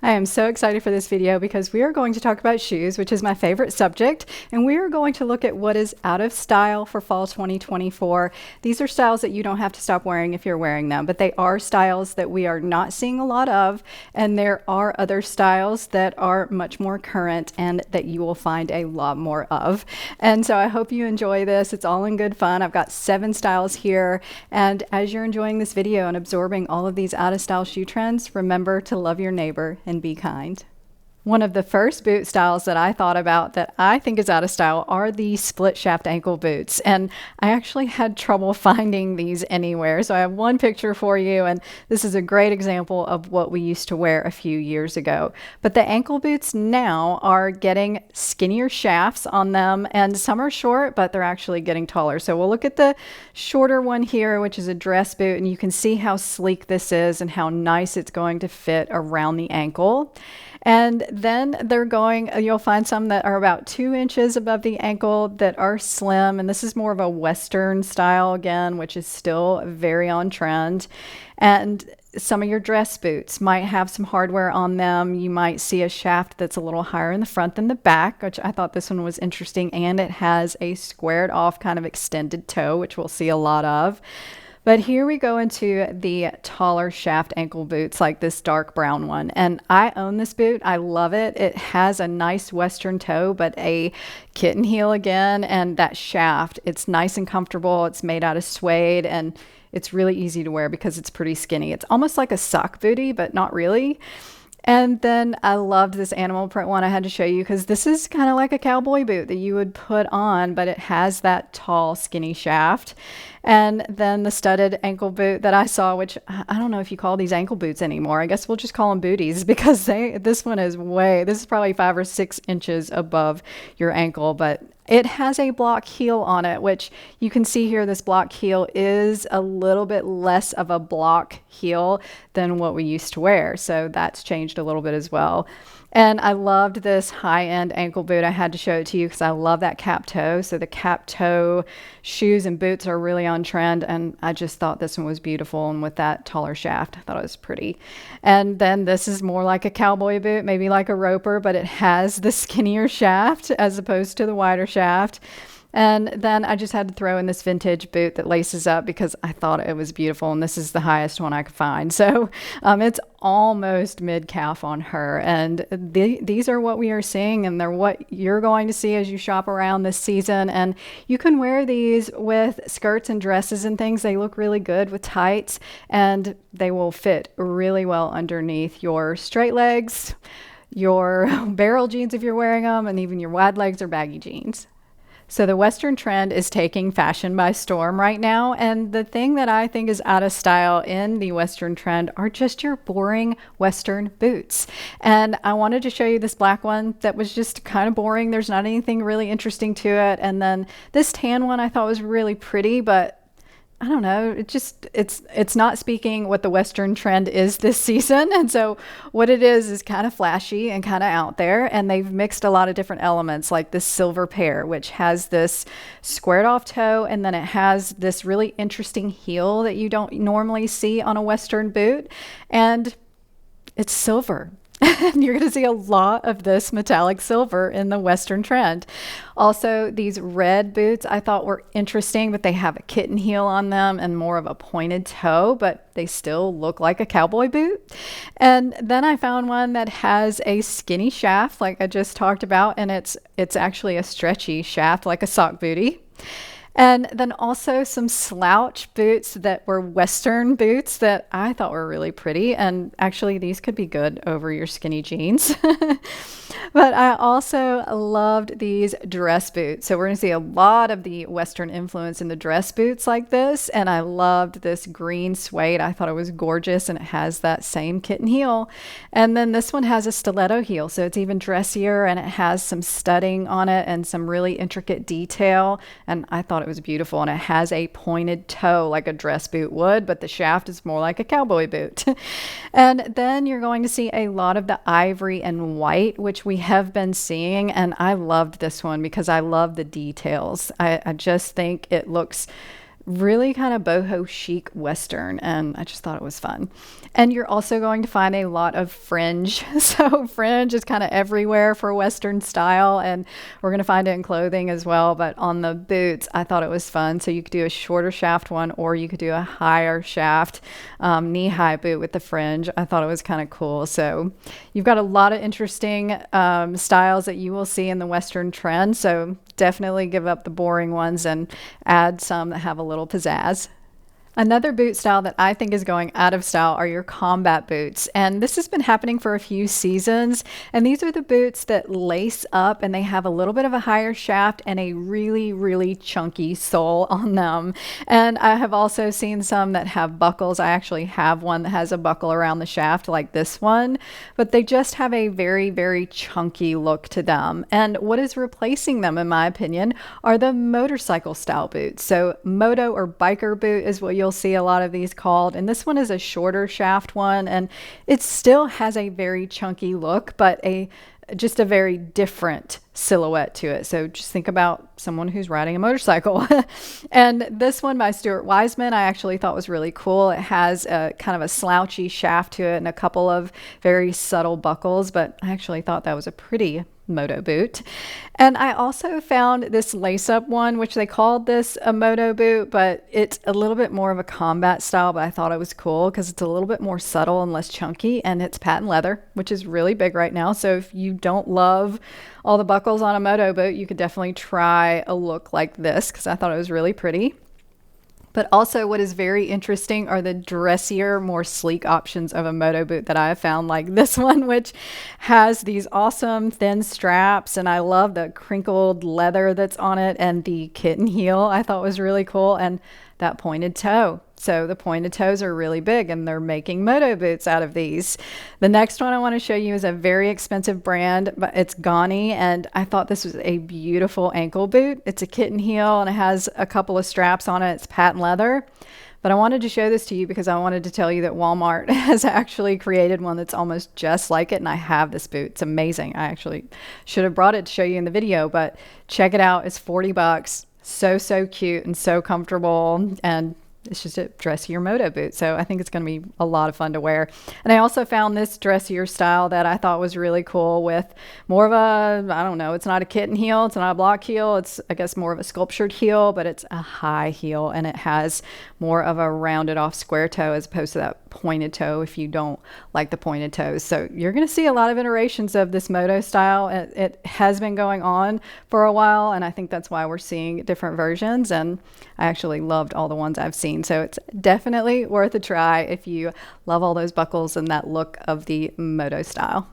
I am so excited for this video because we are going to talk about shoes, which is my favorite subject, and we are going to look at what is out of style for fall 2024. These are styles that you don't have to stop wearing if you're wearing them, but they are styles that we are not seeing a lot of, and there are other styles that are much more current and that you will find a lot more of. And so I hope you enjoy this. It's all in good fun. I've got 7 styles here, and as you're enjoying this video and absorbing all of these out of style shoe trends, remember to love your neighbor and be kind. One of the first boot styles that I thought about that I think is out of style are the split shaft ankle boots. And I actually had trouble finding these anywhere. So I have one picture for you, and this is a great example of what we used to wear a few years ago. But the ankle boots now are getting skinnier shafts on them, and some are short, but they're actually getting taller. So we'll look at the shorter one here, which is a dress boot, and you can see how sleek this is and how nice it's going to fit around the ankle. And then you'll find some that are about 2 inches above the ankle that are slim. And this is more of a Western style again, which is still very on trend. And some of your dress boots might have some hardware on them. You might see a shaft that's a little higher in the front than the back, which I thought this one was interesting. And it has a squared off kind of extended toe, which we'll see a lot of. But here we go into the taller shaft ankle boots, like this dark brown one. And I own this boot. I love it. It has a nice Western toe, but a kitten heel again. And that shaft, it's nice and comfortable. It's made out of suede, and it's really easy to wear because it's pretty skinny. It's almost like a sock booty, but not really. And then I loved this animal print one I had to show you because this is kind of like a cowboy boot that you would put on, but it has that tall, skinny shaft. And then the studded ankle boot that I saw, which I don't know if you call these ankle boots anymore. I guess we'll just call them booties because this is probably 5 or 6 inches above your ankle, but it has a block heel on it, which you can see here. This block heel is a little bit less of a block heel than what we used to wear. So that's changed a little bit as well. And I loved this high-end ankle boot. I had to show it to you because I love that cap toe. So the cap toe shoes and boots are really on trend, and I just thought this one was beautiful. And with that taller shaft, I thought it was pretty. And then this is more like a cowboy boot, maybe like a roper, but it has the skinnier shaft as opposed to the wider shaft. And then I just had to throw in this vintage boot that laces up because I thought it was beautiful. And this is the highest one I could find. So it's almost mid-calf on her. And these are what we are seeing, and they're what you're going to see as you shop around this season. And you can wear these with skirts and dresses and things. They look really good with tights, and they will fit really well underneath your straight legs, your barrel jeans if you're wearing them, and even your wide legs or baggy jeans. So the Western trend is taking fashion by storm right now. And the thing that I think is out of style in the Western trend are just your boring Western boots. And I wanted to show you this black one that was just kind of boring. There's not anything really interesting to it. And then this tan one I thought was really pretty, but I don't know, it's not speaking what the Western trend is this season. And so what it is kind of flashy and kind of out there. And they've mixed a lot of different elements, like this silver pair, which has this squared off toe. And then it has this really interesting heel that you don't normally see on a Western boot. And it's silver. And you're going to see a lot of this metallic silver in the Western trend. Also, these red boots I thought were interesting, but they have a kitten heel on them and more of a pointed toe, but they still look like a cowboy boot. And then I found one that has a skinny shaft, like I just talked about, and it's actually a stretchy shaft, like a sock booty. And then also some slouch boots that were Western boots that I thought were really pretty. And actually, these could be good over your skinny jeans. But I also loved these dress boots. So we're going to see a lot of the Western influence in the dress boots like this. And I loved this green suede. I thought it was gorgeous, and it has that same kitten heel. And then this one has a stiletto heel. So it's even dressier, and it has some studding on it and some really intricate detail. And I thought it was beautiful, and it has a pointed toe like a dress boot would, but the shaft is more like a cowboy boot. And then you're going to see a lot of the ivory and white, which we have been seeing, and I loved this one because I love the details. I just think it looks really kind of boho chic Western, and I just thought it was fun. And you're also going to find a lot of fringe. So fringe is kind of everywhere for Western style, and we're going to find it in clothing as well. But on the boots, I thought it was fun. So you could do a shorter shaft one, or you could do a higher shaft knee-high boot with the fringe. I thought it was kind of cool. So you've got a lot of interesting styles that you will see in the Western trend. So definitely give up the boring ones and add some that have a little pizzazz. Another boot style that I think is going out of style are your combat boots. And this has been happening for a few seasons. And these are the boots that lace up and they have a little bit of a higher shaft and a really, really chunky sole on them. And I have also seen some that have buckles. I actually have one that has a buckle around the shaft like this one, but they just have a very, very chunky look to them. And what is replacing them, in my opinion, are the motorcycle style boots. So moto or biker boot is what you'll see a lot of these called, and this one is a shorter shaft one, and it still has a very chunky look, but just a very different silhouette to it. So just think about someone who's riding a motorcycle. And this one by Stuart Weitzman I actually thought was really cool. It has a kind of a slouchy shaft to it and a couple of very subtle buckles, but I actually thought that was a pretty moto boot. And I also found this lace-up one, which they called this a moto boot, but it's a little bit more of a combat style, but I thought it was cool because it's a little bit more subtle and less chunky, and it's patent leather, which is really big right now. So if you don't love all the buckles on a moto boot, you could definitely try a look like this because I thought it was really pretty. But also what is very interesting are the dressier, more sleek options of a moto boot that I have found, like this one, which has these awesome thin straps. And I love the crinkled leather that's on it, and the kitten heel I thought was really cool. And that pointed toe. So the pointed toes are really big, and they're making moto boots out of these. The next one I want to show you is a very expensive brand, but it's Gani, and I thought this was a beautiful ankle boot. It's a kitten heel, and it has a couple of straps on it. It's patent leather. But I wanted to show this to you because I wanted to tell you that Walmart has actually created one that's almost just like it, and I have this boot. It's amazing. I actually should have brought it to show you in the video, but check it out. It's $40. So cute and so comfortable, and it's just a dressier moto boot. So I think it's going to be a lot of fun to wear. And I also found this dressier style that I thought was really cool with more of a, I don't know, it's not a kitten heel, it's not a block heel, it's I guess more of a sculptured heel, but it's a high heel, and it has more of a rounded off square toe as opposed to that pointed toe if you don't like the pointed toes. So you're going to see a lot of iterations of this moto style. It has been going on for a while, and I think that's why we're seeing different versions, and I actually loved all the ones I've seen. So it's definitely worth a try if you love all those buckles and that look of the moto style.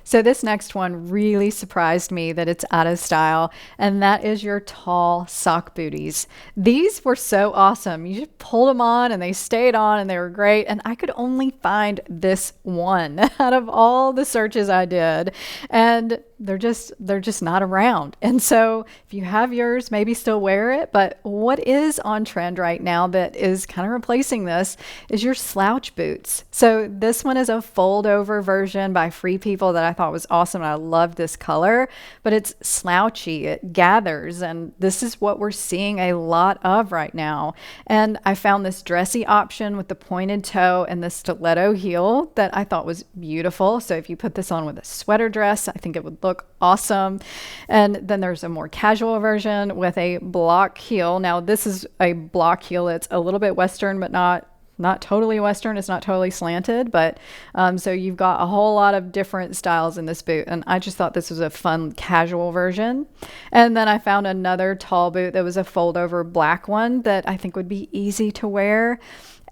So this next one really surprised me that it's out of style, and that is your tall sock booties. These were so awesome. You just pulled them on and they stayed on and they were great, and I could only find this one out of all the searches I did, and they're just not around. And so if you have yours, maybe still wear it, but what is on trend right now that is kind of replacing this is your slouch boots. So this one is a fold over version by Free People that I thought was awesome. I love this color, but it's slouchy, it gathers, and this is what we're seeing a lot of right now. And I found this dressy option with the pointed toe and the stiletto heel that I thought was beautiful. So if you put this on with a sweater dress, I think it would look awesome. And then there's a more casual version with a block heel. Now this is a block heel. It's a little bit Western, but not totally Western. It's not totally slanted, but so you've got a whole lot of different styles in this boot. And I just thought this was a fun casual version. And then I found another tall boot that was a fold over black one that I think would be easy to wear.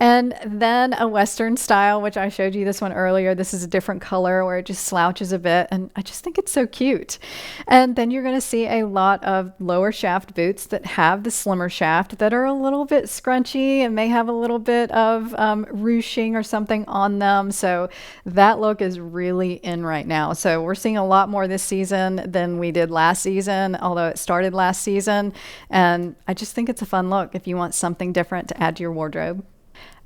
And then a Western style, which I showed you this one earlier. This is a different color where it just slouches a bit, and I just think it's so cute. And then you're going to see a lot of lower shaft boots that have the slimmer shaft that are a little bit scrunchy and may have a little bit of ruching or something on them. So that look is really in right now. So we're seeing a lot more this season than we did last season, although it started last season. And I just think it's a fun look if you want something different to add to your wardrobe.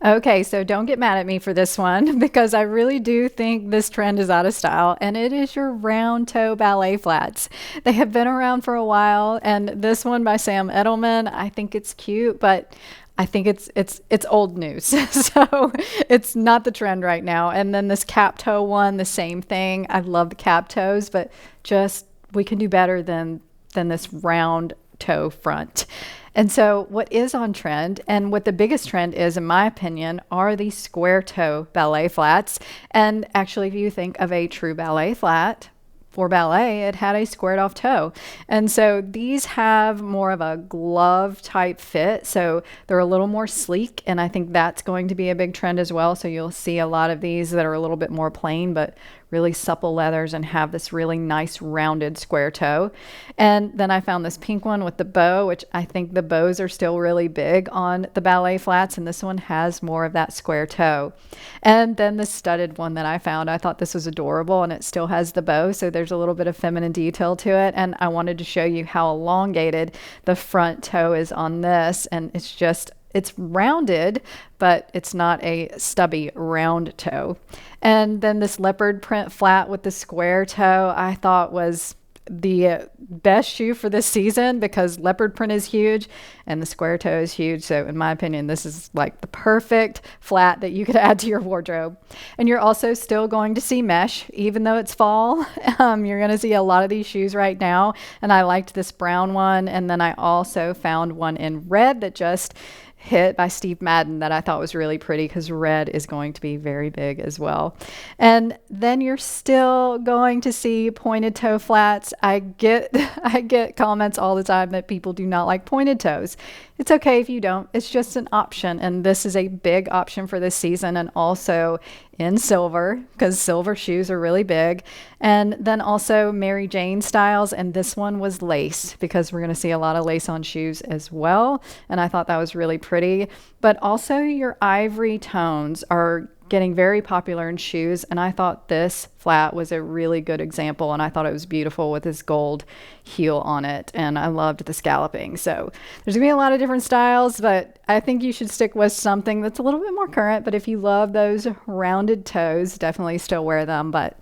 Okay, so don't get mad at me for this one because I really do think this trend is out of style, and it is your round toe ballet flats. They have been around for a while, and this one by Sam Edelman, I think it's cute, but I think it's old news. So it's not the trend right now. And then this cap toe one, the same thing. I love the cap toes, but just we can do better than this round toe front. And so what is on trend and what the biggest trend is, in my opinion, are these square toe ballet flats. And actually, if you think of a true ballet flat, for ballet, it had a squared off toe. And so these have more of a glove type fit. So they're a little more sleek. And I think that's going to be a big trend as well. So you'll see a lot of these that are a little bit more plain, but really supple leathers and have this really nice rounded square toe. And then I found this pink one with the bow, which I think the bows are still really big on the ballet flats. And this one has more of that square toe. And then the studded one that I found, I thought this was adorable and it still has the bow. So there's a little bit of feminine detail to it. And I wanted to show you how elongated the front toe is on this. And it's rounded, but it's not a stubby round toe. And then this leopard print flat with the square toe, I thought was the best shoe for this season because leopard print is huge and the square toe is huge. So in my opinion, this is like the perfect flat that you could add to your wardrobe. And you're also still going to see mesh, even though it's fall. You're going to see a lot of these shoes right now. And I liked this brown one. And then I also found one in red that just hit by Steve Madden that I thought was really pretty because red is going to be very big as well. And then you're still going to see pointed toe flats. I get comments all the time that people do not like pointed toes. It's okay if you don't. It's just an option. And this is a big option for this season and also in silver because silver shoes are really big. And then also Mary Jane styles. And this one was lace because we're going to see a lot of lace on shoes as well. And I thought that was really pretty. But also your ivory tones are getting very popular in shoes. And I thought this flat was a really good example. And I thought it was beautiful with this gold heel on it. And I loved the scalloping. So there's gonna be a lot of different styles, but I think you should stick with something that's a little bit more current. But if you love those rounded toes, definitely still wear them. But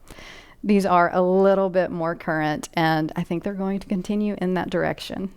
these are a little bit more current. And I think they're going to continue in that direction.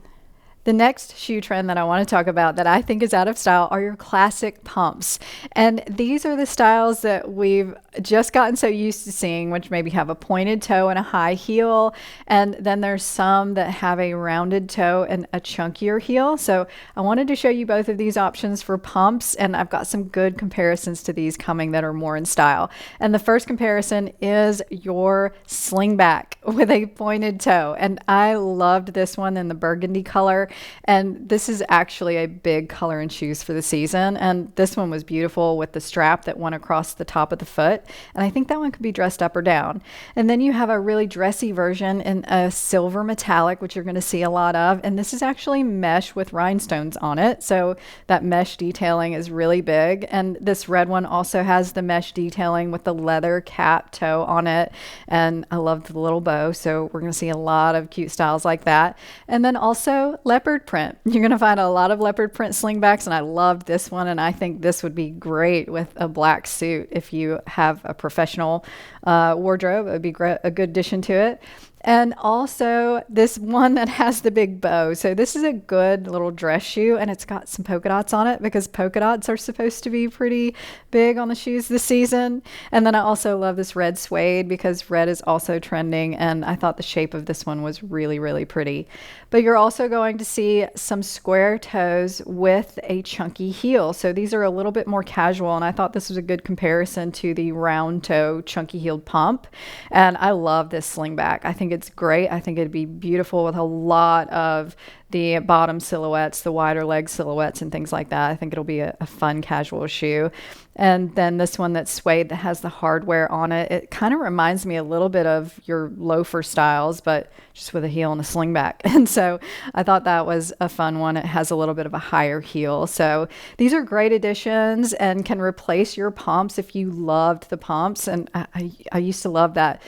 The next shoe trend that I want to talk about that I think is out of style are your classic pumps. And these are the styles that we've just gotten so used to seeing, which maybe have a pointed toe and a high heel. And then there's some that have a rounded toe and a chunkier heel. So I wanted to show you both of these options for pumps. And I've got some good comparisons to these coming that are more in style. And the first comparison is your slingback with a pointed toe. And I loved this one in the burgundy color. And this is actually a big color in shoes for the season. And this one was beautiful with the strap that went across the top of the foot. And I think that one could be dressed up or down. And then you have a really dressy version in a silver metallic, which you're going to see a lot of. And this is actually mesh with rhinestones on it. So that mesh detailing is really big. And this red one also has the mesh detailing with the leather cap toe on it. And I love the little bow. So we're going to see a lot of cute styles like that. And then also leopard print. You're going to find a lot of leopard print slingbacks, and I loved this one, and I think this would be great with a black suit if you have a professional wardrobe. It would be a good addition to it. And also this one that has the big bow. So this is a good little dress shoe, and it's got some polka dots on it because polka dots are supposed to be pretty big on the shoes this season. And then I also love this red suede because red is also trending, and I thought the shape of this one was really, really pretty. But you're also going to see some square toes with a chunky heel. So these are a little bit more casual, and I thought this was a good comparison to the round toe chunky heeled pump. And I love this slingback. I think it's great. I think it'd be beautiful with a lot of the bottom silhouettes, the wider leg silhouettes and things like that. I think it'll be a fun casual shoe. And then this one that's suede that has the hardware on it. It kind of reminds me a little bit of your loafer styles, but just with a heel and a slingback. And so I thought that was a fun one. It has a little bit of a higher heel. So these are great additions and can replace your pumps if you loved the pumps. And I used to love that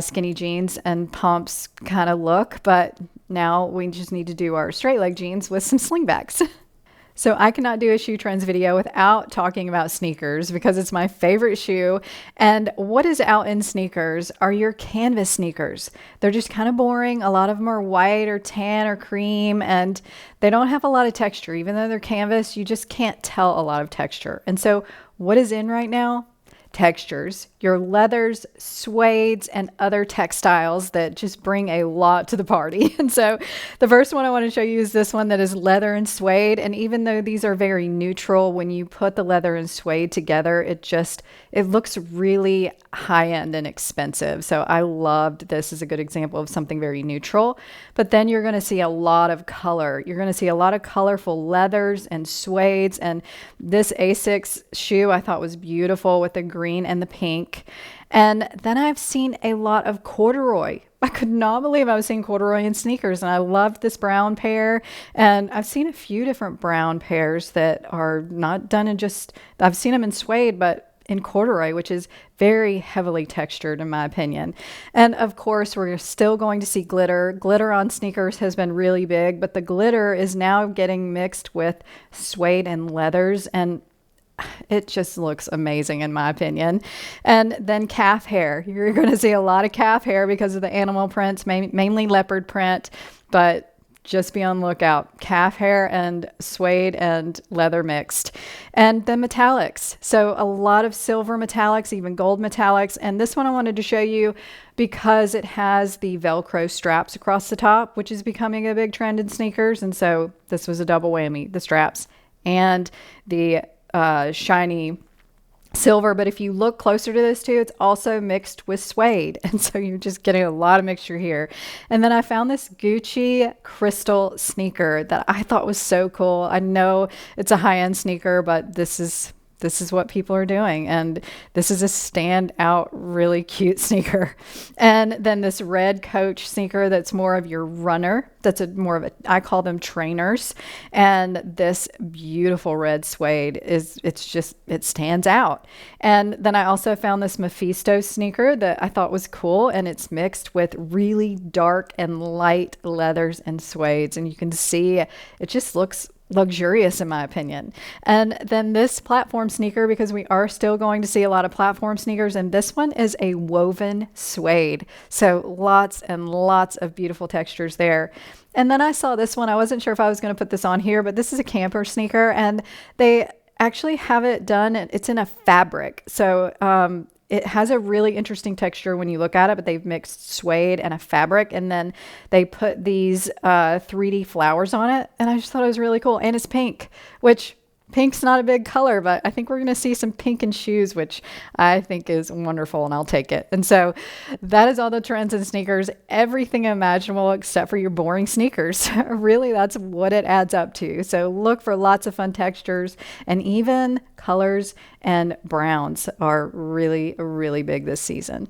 skinny jeans and pumps kind of look, but now we just need to do our straight leg jeans with some slingbacks. So I cannot do a shoe trends video without talking about sneakers because it's my favorite shoe. And what is out in sneakers are your canvas sneakers. They're just kind of boring. A lot of them are white or tan or cream, and they don't have a lot of texture. Even though they're canvas, you just can't tell a lot of texture. And so what is in right now? Textures, your leathers, suedes, and other textiles that just bring a lot to the party. And so the first one I want to show you is this one that is leather and suede. And even though these are very neutral, when you put the leather and suede together, it looks really high end and expensive. So I loved this as a good example of something very neutral. But then you're going to see a lot of color. You're going to see a lot of colorful leathers and suedes. And this Asics shoe I thought was beautiful with the green and the pink. And then I've seen a lot of corduroy. I could not believe I was seeing corduroy in sneakers, and I loved this brown pair. And I've seen a few different brown pairs that are not done in I've seen them in suede, but in corduroy, which is very heavily textured in my opinion. And of course, we're still going to see glitter. Glitter on sneakers has been really big, but the glitter is now getting mixed with suede and leathers, and it just looks amazing in my opinion. And then calf hair. You're going to see a lot of calf hair because of the animal prints, mainly leopard print, but just be on the lookout. Calf hair and suede and leather mixed. And then metallics. So a lot of silver metallics, even gold metallics. And this one I wanted to show you because it has the Velcro straps across the top, which is becoming a big trend in sneakers. And so this was a double whammy, the straps and the shiny silver. But if you look closer to this too, it's also mixed with suede. And so you're just getting a lot of mixture here. And then I found this Gucci crystal sneaker that I thought was so cool. I know it's a high-end sneaker, but this is what people are doing. And this is a standout, really cute sneaker. And then this red Coach sneaker that's more of your runner. That's I call them trainers. And this beautiful red suede it stands out. And then I also found this Mephisto sneaker that I thought was cool. And it's mixed with really dark and light leathers and suedes. And you can see it just looks luxurious in my opinion. And then this platform sneaker, because we are still going to see a lot of platform sneakers, and this one is a woven suede. So lots and lots of beautiful textures there. And then I saw this one. I wasn't sure if I was going to put this on here, but this is a camper sneaker, and they actually have it done. It's in a fabric. So it has a really interesting texture when you look at it, but they've mixed suede and a fabric, and then they put these 3D flowers on it. And I just thought it was really cool. And it's pink, which pink's not a big color, but I think we're going to see some pink in shoes, which I think is wonderful, and I'll take it. And so that is all the trends in sneakers, everything imaginable except for your boring sneakers. Really, that's what it adds up to. So look for lots of fun textures, and even colors and browns are really, really big this season.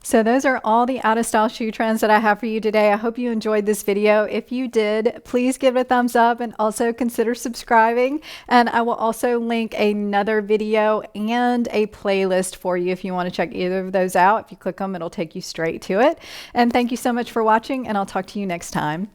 So those are all the out of style shoe trends that I have for you today. I hope you enjoyed this video. If you did, please give it a thumbs up and also consider subscribing. And I will also link another video and a playlist for you if you want to check either of those out. If you click them, it'll take you straight to it. And thank you so much for watching, and I'll talk to you next time.